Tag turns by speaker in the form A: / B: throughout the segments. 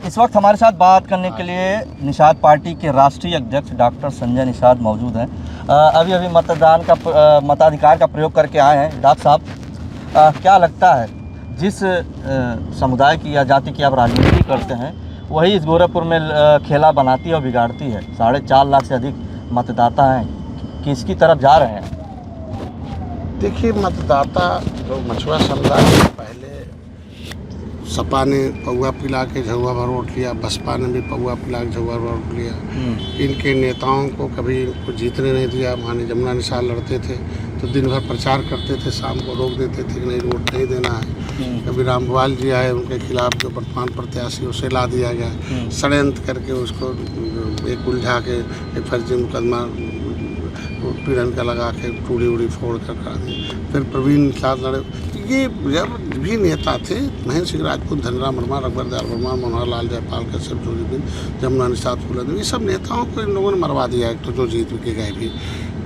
A: इस वक्त हमारे साथ बात करने के लिए निषाद पार्टी के राष्ट्रीय अध्यक्ष डॉक्टर संजय निषाद मौजूद हैं। अभी मताधिकार का प्रयोग करके आए हैं। डॉक्टर साहब, क्या लगता है जिस समुदाय की या जाति की आप राजनीति करते हैं वही इस गोरखपुर में खेला बनाती है और बिगाड़ती है? 4.5 लाख से अधिक मतदाता हैं, किसकी तरफ जा रहे हैं?
B: देखिए, मतदाता जो मछुआ समुदाय पहले सपा ने पौआ पिला के झुआ भर वोट लिया, बसपा ने भी पौआ पिला के झुआ भर वोट लिया। इनके नेताओं को कभी इनको जीतने नहीं दिया। माननीय जमुना निषाद लड़ते थे तो दिन भर प्रचार करते थे, शाम को रोक देते थे कि नहीं, वोट नहीं देना है। कभी रामभुआल जी आए, उनके खिलाफ जो वर्तमान प्रत्याशी उसे ला दिया गया, षड्यंत्र करके उसको एक उलझा के एक फर्जी मुकदमा पीड़न का लगा के टूड़ी उड़ी फोड़ कर करा दी। फिर प्रवीण निषाद लड़े। ये जब भी नेता थे, महेंद्र सिंह राजपूत, धनराम वर्मा, रघुवर दयाल वर्मा, मनोहर लाल जयपाल, कश्यप जोशीबिन, जमुना निषाद, फूलन, ये सब नेताओं को इन लोगों ने मरवा दिया है। तो जो जीत के गए भी,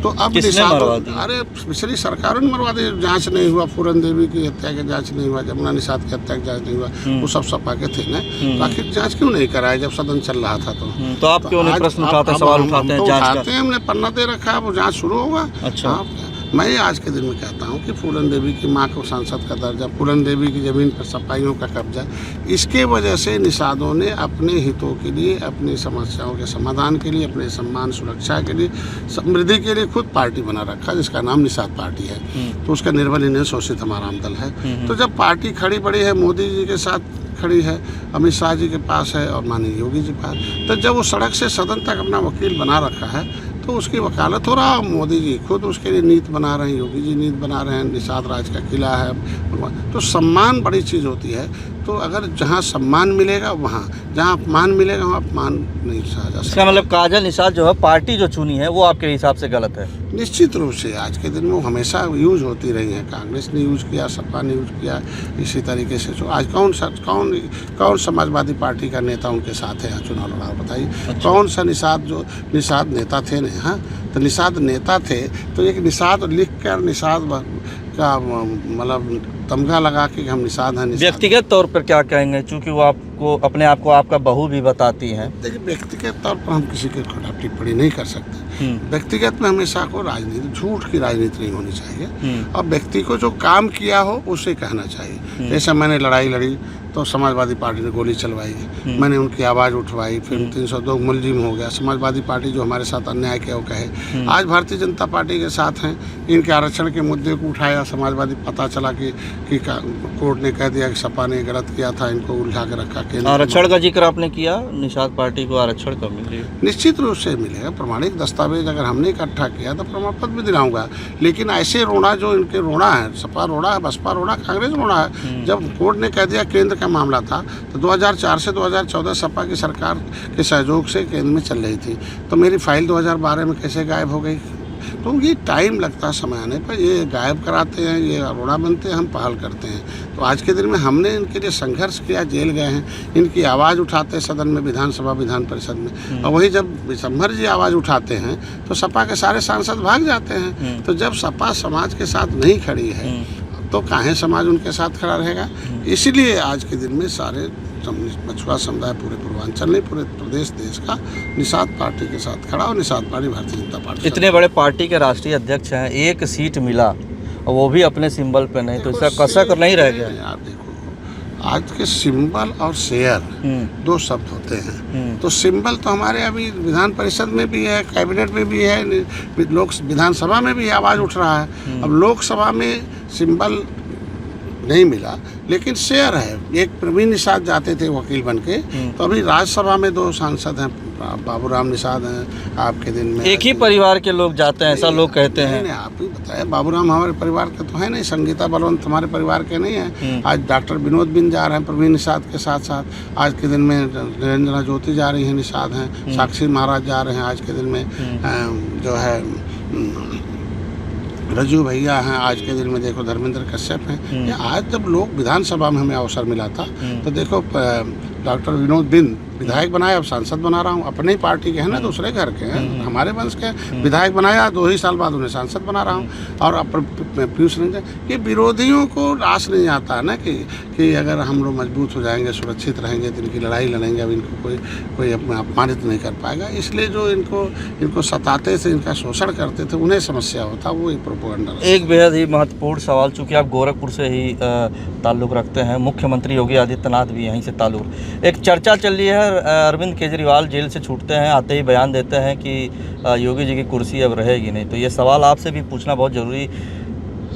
B: तो अब निषाद, अरे पिछली सरकारों ने मरवा दिया। जांच नहीं हुआ, पूरन देवी की हत्या का जांच नहीं हुआ, जमुना निषाद की हत्या का जांच नहीं हुआ, वो सब सपा के थे ना। तो आखिर जांच क्यों नहीं कराया जब सदन चल रहा था? तो
A: आप क्यों नहीं प्रश्न उठाते, सवाल उठाते हैं?
B: उठाते हैं, हमने पन्ना दे रखा है, वो जांच शुरू होगा।
A: अच्छा।
B: मैं आज के दिन में कहता हूं कि फूलन देवी की मां को सांसद का दर्जा, फूलन देवी की ज़मीन पर सपाइयों का कब्जा, इसके वजह से निषादों ने अपने हितों के लिए, अपनी समस्याओं के समाधान के लिए, अपने सम्मान सुरक्षा के लिए, समृद्धि के लिए खुद पार्टी बना रखा जिसका नाम निषाद पार्टी है। तो उसका निर्बल इंडियन शोषित हमारा दल है। तो जब पार्टी खड़ी बड़ी है, मोदी जी के साथ खड़ी है, अमित शाह जी के पास है और माननीय योगी जी के पास, तो जब वो सड़क से सदन तक अपना वकील बना रखा है तो उसकी वकालत हो रहा है। मोदी जी खुद उसके लिए नीति बना रहे हैं, योगी जी नीति बना रहे हैं, निषाद राज का किला है। तो सम्मान बड़ी चीज़ होती है। तो अगर जहाँ सम्मान मिलेगा वहाँ, जहाँ अपमान मिलेगा वहाँ अपमान नहीं सहा जा सकता।
A: इसका मतलब काजल निषाद जो है पार्टी जो चुनी है वो आपके हिसाब से गलत है?
B: निश्चित रूप से आज के दिन में वो हमेशा यूज होती रही है। कांग्रेस ने यूज किया, सपा ने यूज किया, इसी तरीके से। जो आज कौन समाजवादी पार्टी का नेता उनके साथ है चुनाव लड़ा, बताइए? अच्छा। कौन सा निषाद नेता थे नहीं? हाँ, तो निषाद नेता थे तो एक निषाद लिख कर निषाद का मतलब तमगा लगा के हम निषाद हैं।
A: व्यक्तिगत तौर पर क्या कहेंगे, चूँकि वो आपको अपने आप को आपका बहू भी बताती हैं?
B: देखिए, व्यक्तिगत तौर पर हम किसी के खिलाफ टिप्पणी नहीं कर सकते। व्यक्तिगत में हमेशा को राजनीति, झूठ की राजनीति नहीं होनी चाहिए। और व्यक्ति को जो काम किया हो उसे कहना चाहिए। जैसे मैंने लड़ाई लड़ी तो समाजवादी पार्टी ने गोली चलवाई, मैंने उनकी आवाज़ उठवाई, फिर 302 मुलजिम हो गया। समाजवादी पार्टी जो हमारे साथ अन्याय किया वो कहे। आज भारतीय जनता पार्टी के साथ हैं। इनके आरक्षण के मुद्दे को उठाया समाजवादी, पता चला कि कोर्ट ने कह दिया कि सपा ने गलत किया था, इनको उलझा के रखा।
A: आरक्षण का जिक्र आपने किया, निषाद पार्टी को आरक्षण कब मिलेगा?
B: निश्चित रूप से मिलेगा। प्रमाणिक दस्तावेज अगर हमने इकट्ठा किया तो प्रमाण पत्र भी दिलाऊंगा। लेकिन ऐसे रोना जो इनके रोना है, सपा रोना है, बसपा रोना, कांग्रेस रोना है। जब कोर्ट ने कह दिया, केंद्र का मामला था, तो 2004 से 2014 सपा की सरकार के सहयोग से केंद्र में चल रही थी, तो मेरी फाइल 2012 में कैसे गायब हो गई? तो ये टाइम लगता है समय आने पर, ये गायब कराते हैं, ये रोड़ा बनते हैं, हम पहल करते हैं। तो आज के दिन में हमने इनके लिए संघर्ष किया, जेल गए हैं, इनकी आवाज़ उठाते हैं सदन में, विधानसभा विधान परिषद में। और वही जब विशंभर जी आवाज़ उठाते हैं तो सपा के सारे सांसद भाग जाते हैं। तो जब सपा समाज के साथ नहीं खड़ी है तो काहे समाज उनके साथ खड़ा रहेगा? इसलिए आज के दिन में सारे मछुआ समुदाय, पूरे पूर्वांचल नहीं, पूरे प्रदेश देश का निषाद पार्टी के साथ खड़ा, और निषाद पार्टी भारतीय जनता पार्टी।
A: इतने बड़े पार्टी के राष्ट्रीय अध्यक्ष हैं, एक सीट मिला और वो भी अपने सिंबल पे नहीं, तो इसका कसक नहीं रह गया?
B: यार देखो, आज के सिंबल और शेयर दो शब्द होते हैं। तो सिंबल तो हमारे अभी विधान परिषद में भी है, कैबिनेट में भी है, लोक विधानसभा में भी आवाज़ उठ रहा है। अब लोकसभा में सिंबल नहीं मिला लेकिन शेयर है। एक प्रवीण निषाद जाते थे वकील बन के, तो अभी राज्यसभा में 2 सांसद हैं, बाबूराम निषाद हैं। आपके दिन में
A: एक ही परिवार के लोग जाते हैं, ऐसा लोग कहते हैं।
B: नहीं, आप ही बताए, बाबूराम हमारे परिवार के तो है नहीं, संगीता बलवंत हमारे परिवार के नहीं है। आज डॉक्टर विनोद बिन जा रहे हैं प्रवीण निषाद के साथ साथ। आज के दिन में निरंजना ज्योति जा रही हैं, निषाद हैं। साक्षी महाराज जा रहे हैं। आज के दिन में जो है रजू भैया हैं। आज के दिन में देखो धर्मेंद्र कश्यप हैं। आज जब लोग विधानसभा में हमें अवसर मिला था तो देखो डॉक्टर विनोद बिंद विधायक बनाए, अब सांसद बना रहा हूँ। अपने ही पार्टी के हैं ना, दूसरे घर के हैं, हमारे वंश के विधायक बनाया, 2 ही साल बाद उन्हें सांसद बना रहा हूँ। और पीयूष रंजन, कि विरोधियों को रास नहीं आता है ना कि अगर हम लोग मजबूत हो जाएंगे, सुरक्षित रहेंगे तो इनकी लड़ाई लड़ेंगे, अब इनको कोई अपमानित नहीं कर पाएगा। इसलिए जो इनको सताते थे, इनका शोषण करते थे, उन्हें समस्या होता, वो एक प्रोपेगेंडा।
A: एक बेहद ही महत्वपूर्ण सवाल, चूँकि आप गोरखपुर से ही ताल्लुक़ रखते हैं, मुख्यमंत्री योगी आदित्यनाथ भी यहीं से ताल्लुक़। एक चर्चा चल रही है, अरविंद केजरीवाल जेल से छूटते हैं, आते ही बयान देते हैं कि योगी जी की कुर्सी अब रहेगी नहीं। तो ये सवाल आपसे भी पूछना बहुत ज़रूरी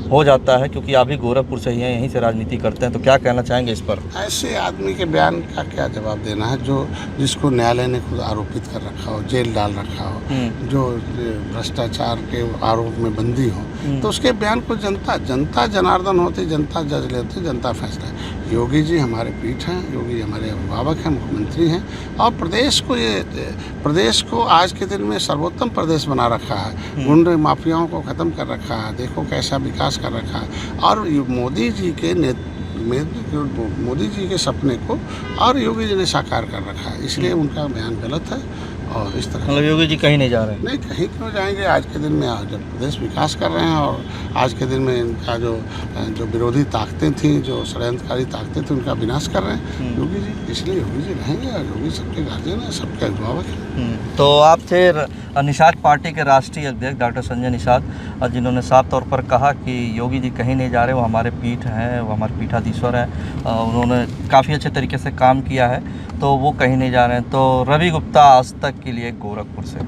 A: हो जाता है, क्योंकि आप भी गोरखपुर से ही हैं, यहीं से राजनीति करते हैं, तो क्या कहना चाहेंगे इस पर?
B: ऐसे आदमी के बयान का क्या जवाब देना है, जिसको न्यायालय ने खुद आरोपित कर रखा हो, जेल डाल रखा हो, जो भ्रष्टाचार के आरोप में बंदी हो, तो उसके बयान को जनता जनार्दन होती, जनता जज लेती, जनता फैसला है। योगी जी हमारे पीठ हैं, योगी हमारे अभिभावक हैं, मुख्यमंत्री हैं, और प्रदेश को आज के दिन में सर्वोत्तम प्रदेश बना रखा है। गुंडे माफियाओं को ख़त्म कर रखा है, देखो कैसा विकास कर रखा है। और मोदी जी के सपने को और योगी जी ने साकार कर रखा है, इसलिए उनका बयान गलत है। और इस तरह
A: मतलब योगी जी कहीं नहीं जा रहे हैं?
B: नहीं, कहीं क्यों जाएंगे। आज के दिन में जब प्रदेश विकास कर रहे हैं, और आज के दिन में इनका जो विरोधी ताकतें थीं, जो षड्यंत्रकारी ताकतें थी, उनका विनाश कर रहे हैं योगी जी। इसलिए योगी जी रहेंगे, और योगी सबके गार्जियन हैं, सबके अभिभावक हैं।
A: तो आप थे निषाद पार्टी के राष्ट्रीय अध्यक्ष डॉक्टर संजय निषाद, जिन्होंने साफ तौर पर कहा कि योगी जी कहीं नहीं जा रहे, वो हमारे पीठ हैं, वो हमारे पीठाधीश्वर हैं, उन्होंने काफ़ी अच्छे तरीके से काम किया है, तो वो कहीं नहीं जा रहे हैं। तो रवि गुप्ता, आज तक के लिए, गोरखपुर से।